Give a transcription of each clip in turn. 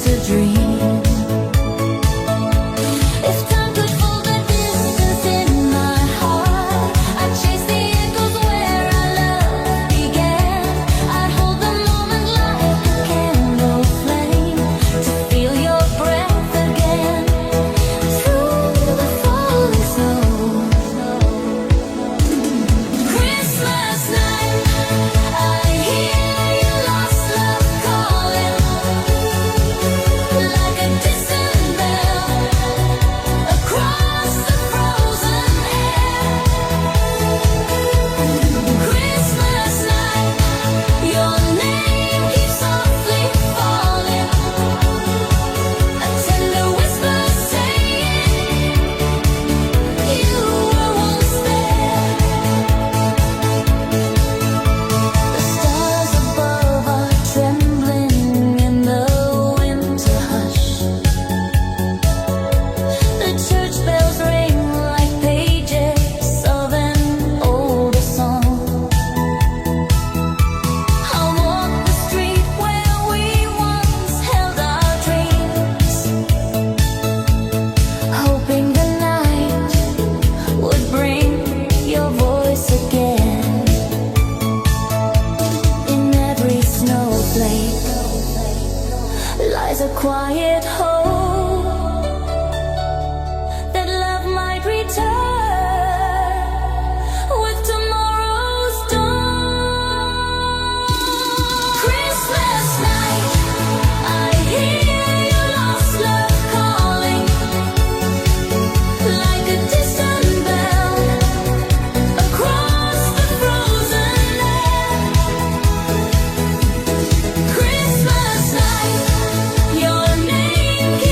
to dream. If time could fold the distance in my heart, I'd chase the echoes where our love began. I'd hold the moment like a candle flame to feel your breath again through the falling snow. Christmas night, I hear your lost love calling like a distant bell across the frozen air. Christmas night, your name keeps softly falling, a tender whisper saying you were once there. The stars above are trembling in the winter hush. The church bells ring like pages of an older song. I'll walk the street where we once held our dreams, hoping the night would bring your voice again. In every snowflake lies a quiet hope that love might return with tomorrow's dawn. Christmas night, I hear your lost love calling like a distant bell across the frozen air. Christmas night, your name keeps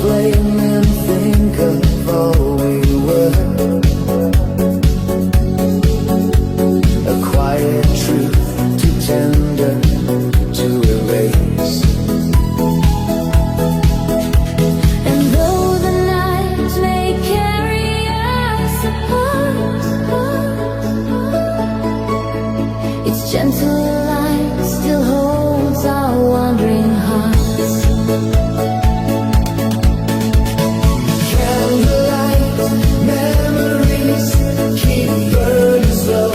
flame and think of all we were. A quiet truth too tender to erase. And though the night may carry us apart, its gentle light still holds our wandering hearts. Candlelight memories keep burning slow.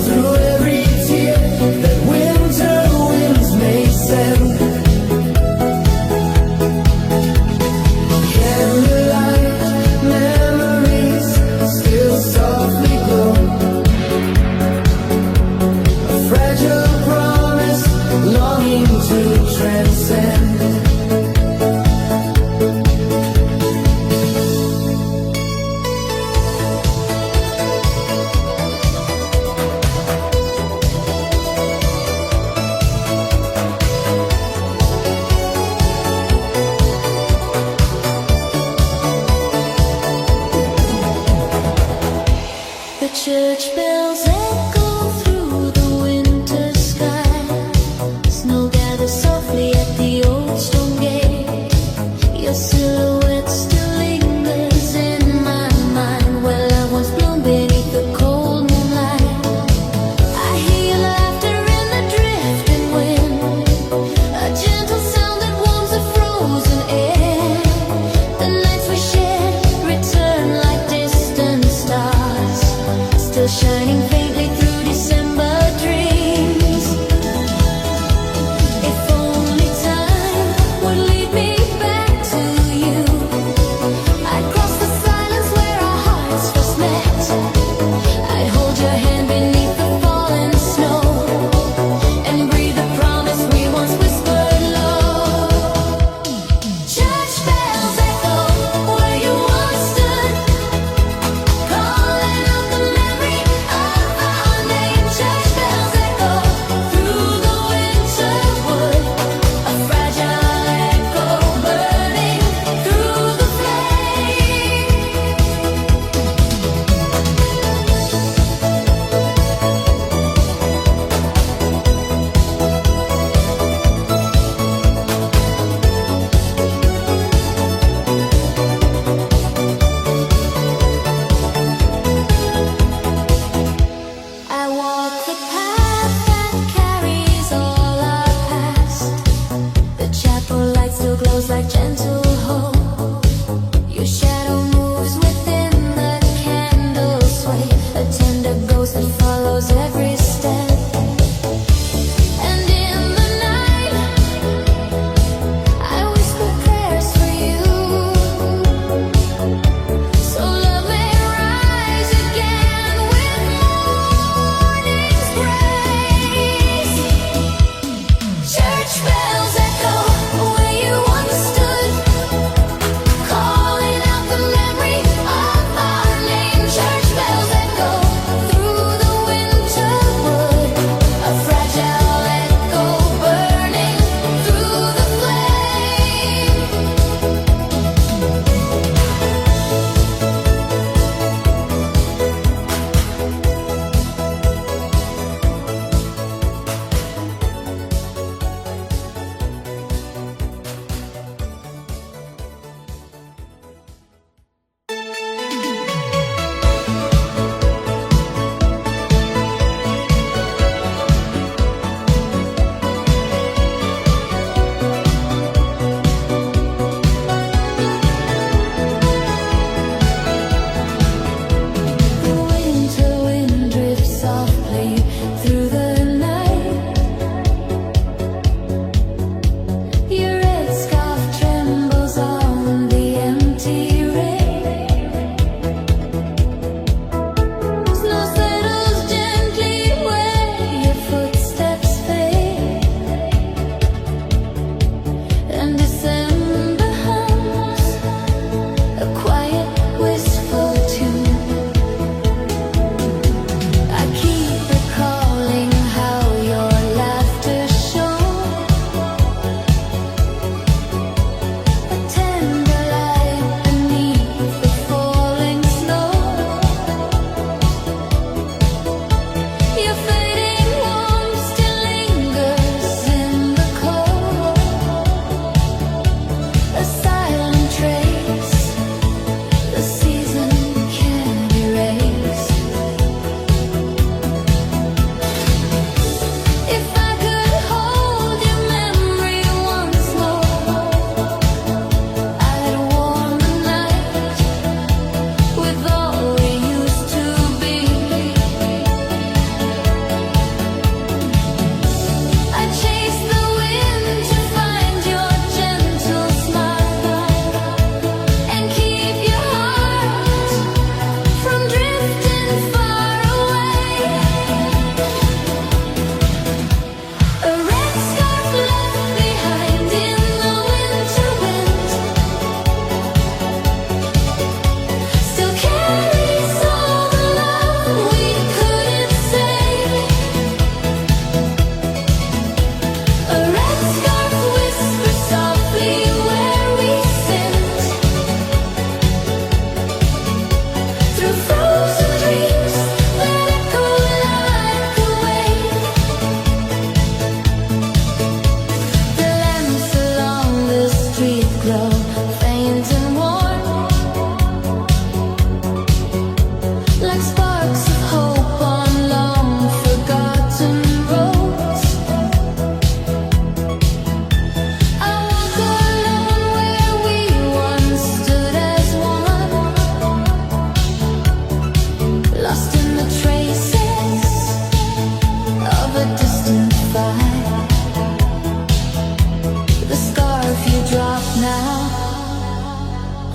Through every tear that winter winds may send. Candlelight memories still softly glow. A fragile promise longing to transcend. The church bells echo through the winter sky. Snow gathers softly at the old stone gate. Your silhouette still lingers in my mind, where love once bloomed beneath the cold moonlight. I hear your laughter in the drifting wind, a gentle sound that warms the frozen air. The nights we shared return like distant stars, still shining faintly through December dreams. If only time would lead me back to you, I'd cross the silence where our hearts first met. I'd hold your hand beneath the falling snow and breathe the promise we once whispered low. Church bells echo where you once stood, calling out the memory of our name. Church bells echo through the winter wood, a fragile echo burning through the flame. I walk the path that carries all our past. The chapel light still glows like gentle hope. Your shadow moves within the candle's sway, a tender ghost that follows every step. And in the night, I whisper prayers for you, so love may rise again with morning's grace. Church bells echo where you once stood,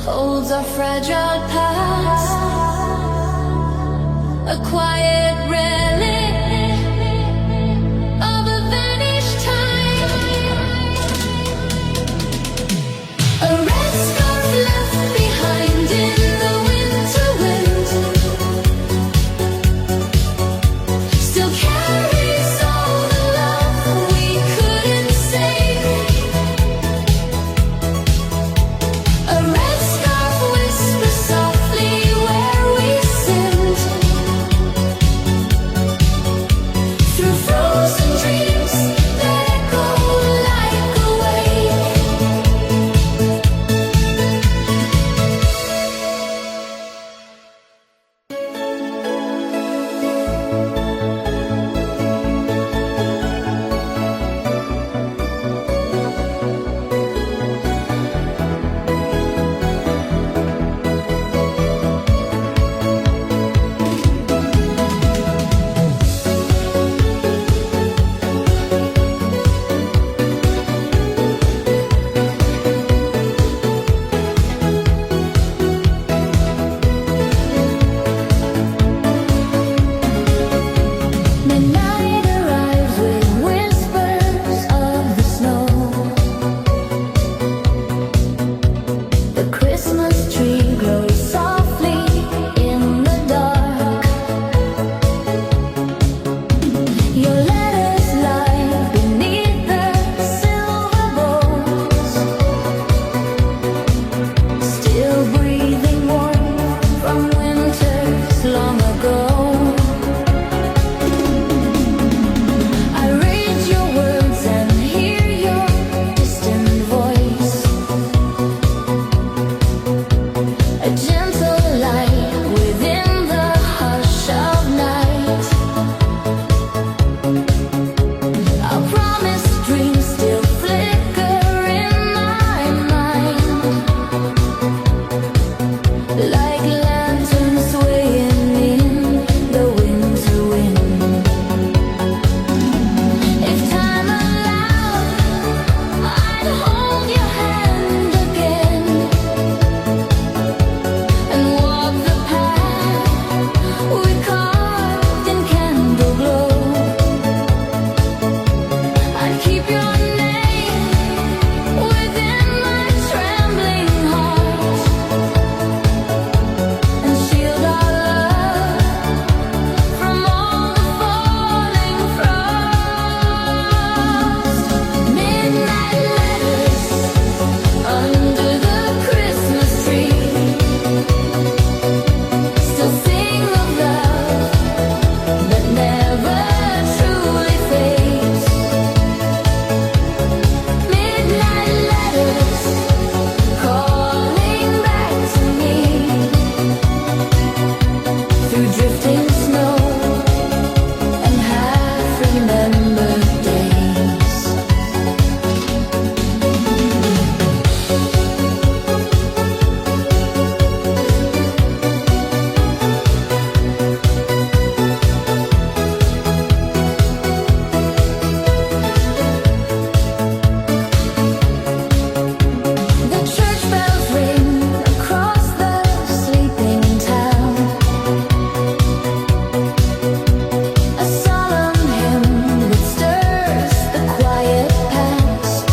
holds our fragile past, a quiet relic of a vanished time, a red scarf left behind in the winter wind, still carries all the love we couldn't say. A red scarf whispers softly where we sinned, through frozen dreams that echo like a wave. The night arrives with whispers of the snow. The Christmas tree glows softly in the dark. Your letters lie beneath the silver bowls, still breathing warm from winters long ago. I read your words and hear your distant voice, a gentle light within the hush of night. Our promised dreams still flicker in my mind, like lanterns swaying in the winter wind. If time allowed, I'd hold your hand again and walk the path we carved in candle glow. I'd keep your name within my trembling heart and shield our love from all the falling frost. Midnight letters under the Christmas tree still sing of love that never truly fades. Midnight letters calling back to me through drifting snow and half-remembered days. The church bells ring across the sleeping town, a solemn hymn that stirs the quiet past.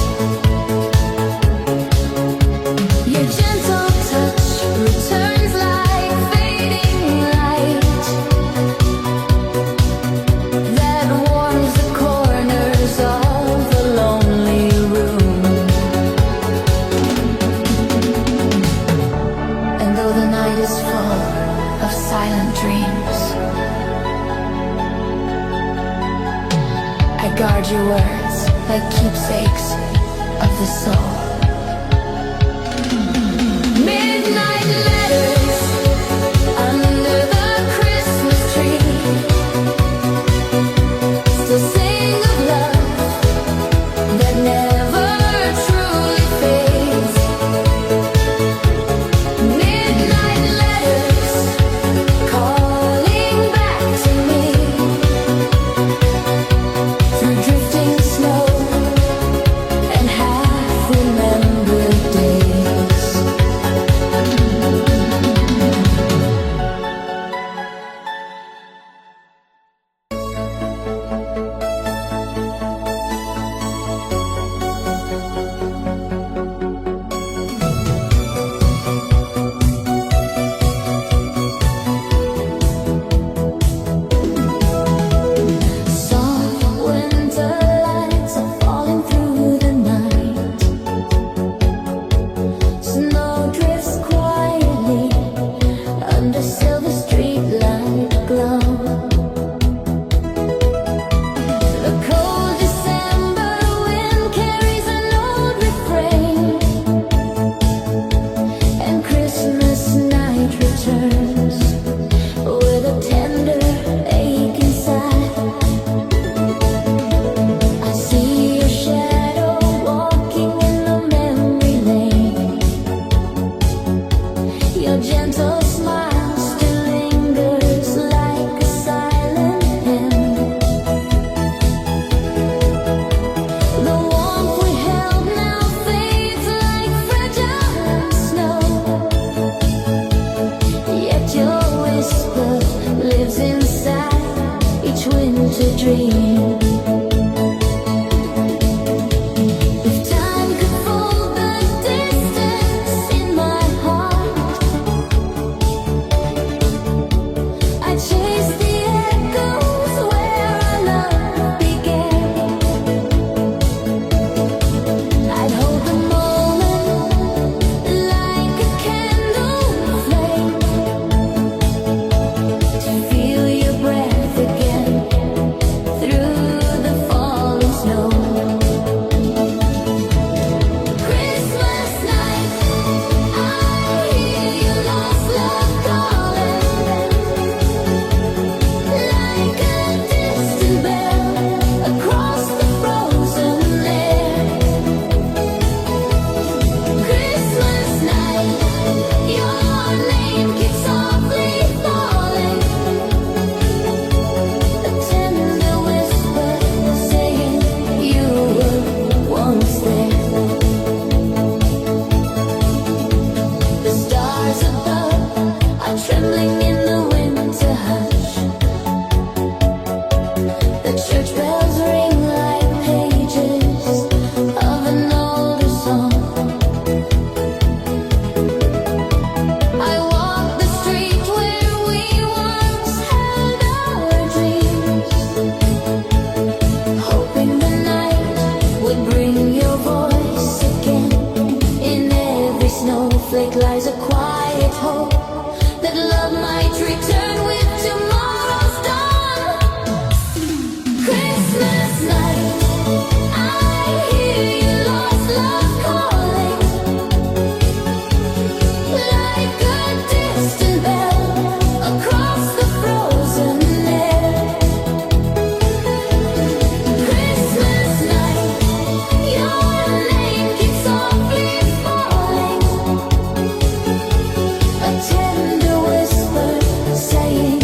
Your gentle touch returns like fading light that warms the corners of the lonely room. And though the night is full of silent dreams, I guard your words like keepsakes of the soul. Midnight letters under the Christmas tree still sing of love that never truly fades. Midnight letters calling back to me through drifting snow and half-remembered snowflake lies a quiet hope that love might return with tomorrow's dawn. Christmas night, I hear your lost love calling, like a distant bell across the frozen air. Christmas night, your name keeps softly falling, a tender whisper saying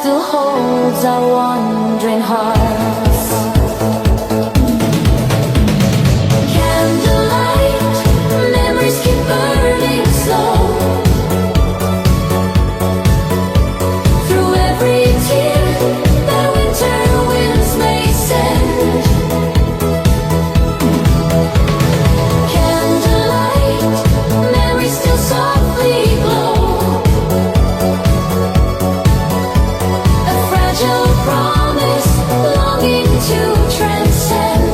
still holds our wandering hearts. Candlelight, memories keep burning slow. Through every tear that winter winds may send. Candlelight, memories still softly glow. A fragile promise, longing to transcend.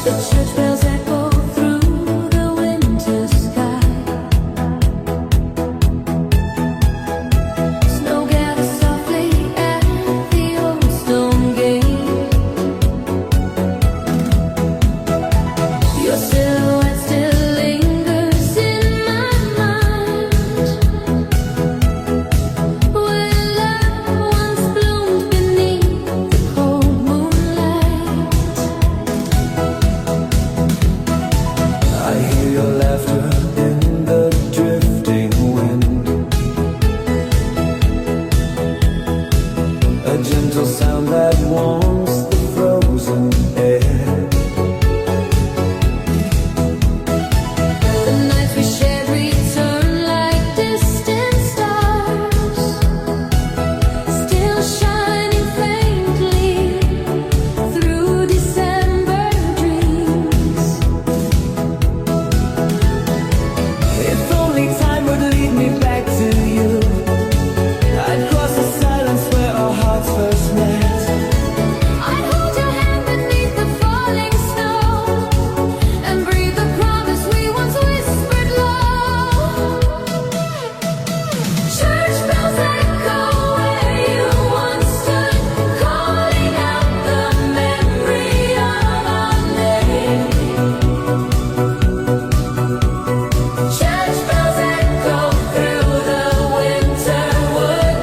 The church bells echo through the winter sky. Snow gathers softly at the old stone gate. Your silhouette still lingers in my mind, where love once bloomed beneath the cold moonlight. I hear your laughter in the drifting wind, a gentle sound that warms the frozen air. The nights we shared return like distant stars, still shining faintly through December dreams. If only time would lead me back to you, I'd cross the silence where our hearts first met. I'd hold your hand beneath the falling snow and breathe the promise we once whispered low. Church bells echo where you once stood, calling out the memory of our name. Church bells echo through the winter wood,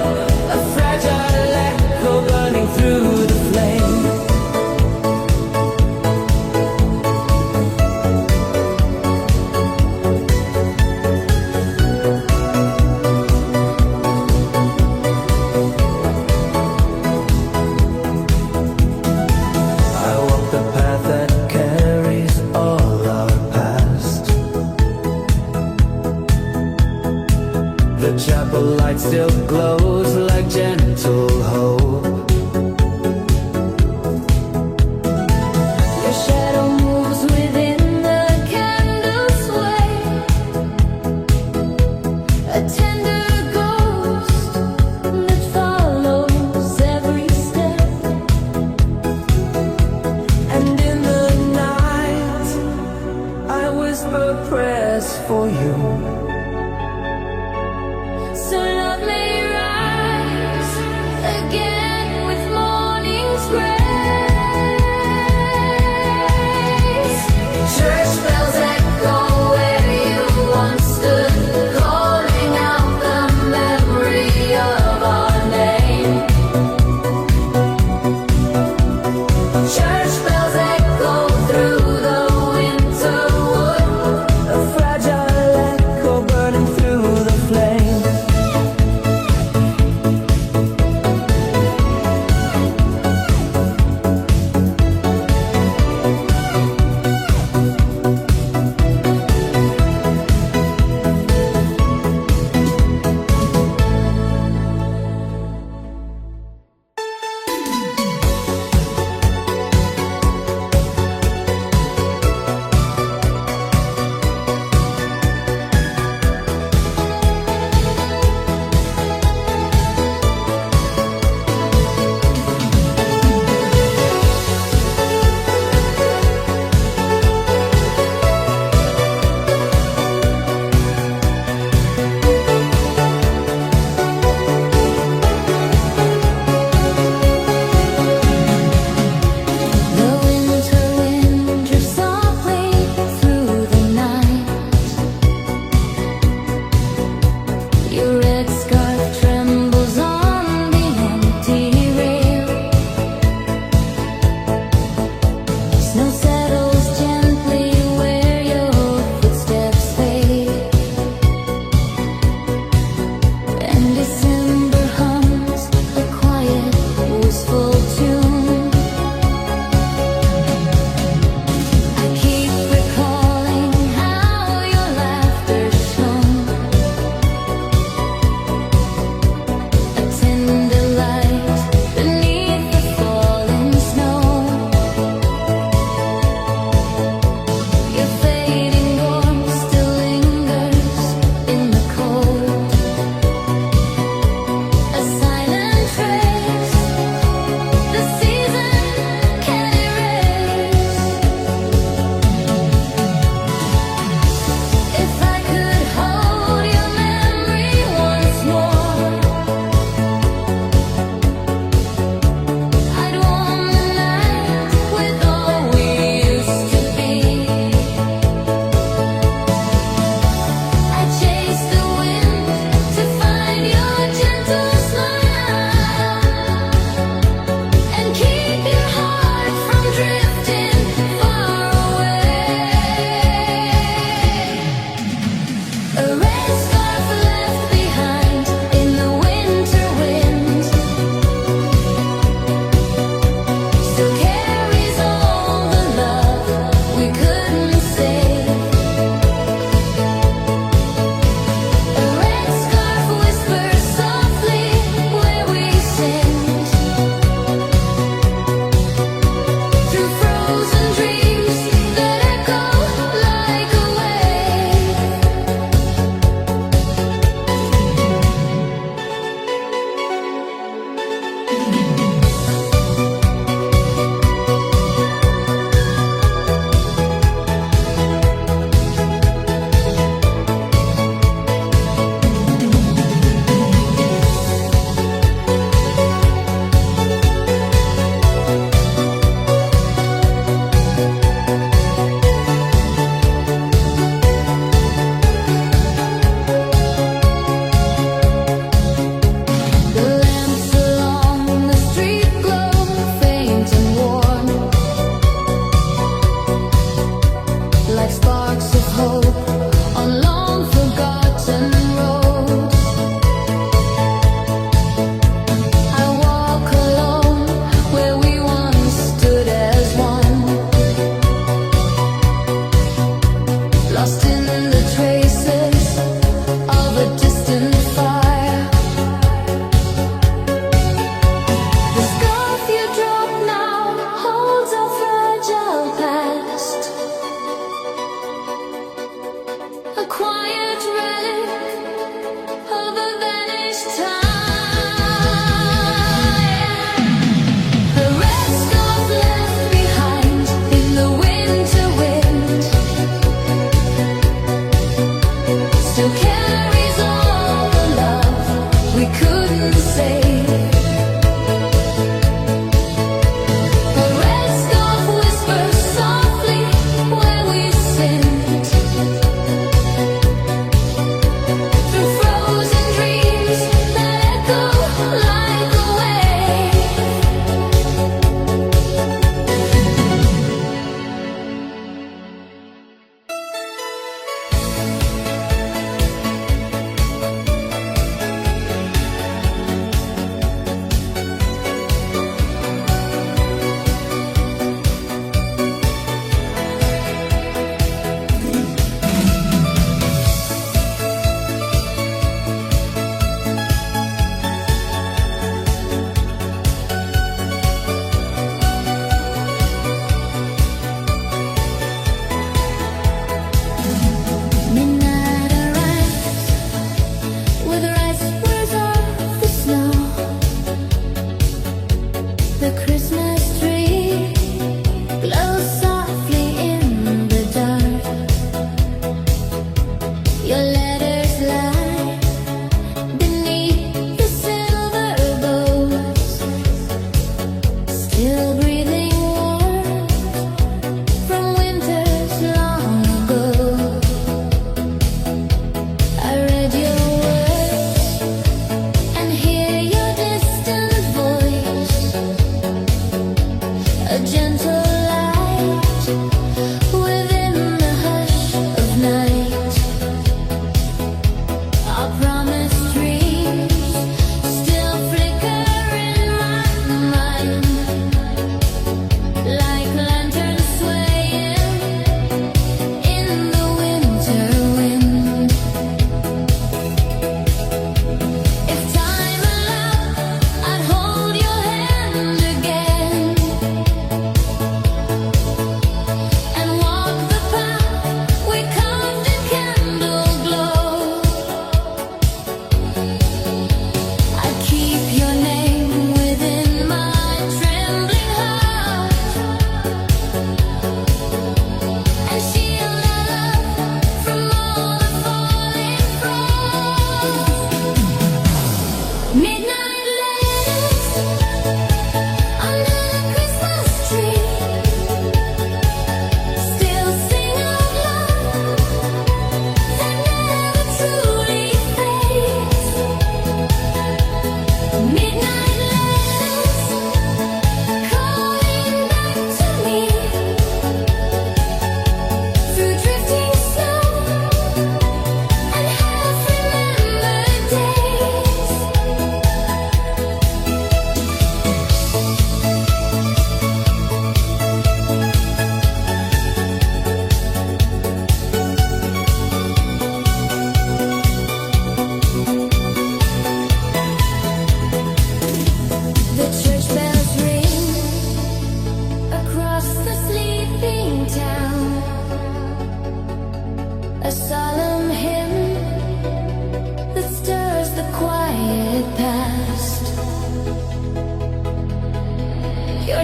A fragile echo burning through the flame. I walk the path that carries all our past. The chapel light still glows like gentle hope. your shadow moves within the candle's sway, a tender ghost that follows every step. And in the night, I whisper prayers for you. So love may rise again with morning's grace. Church bells echo where you once stood, calling out the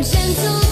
gentle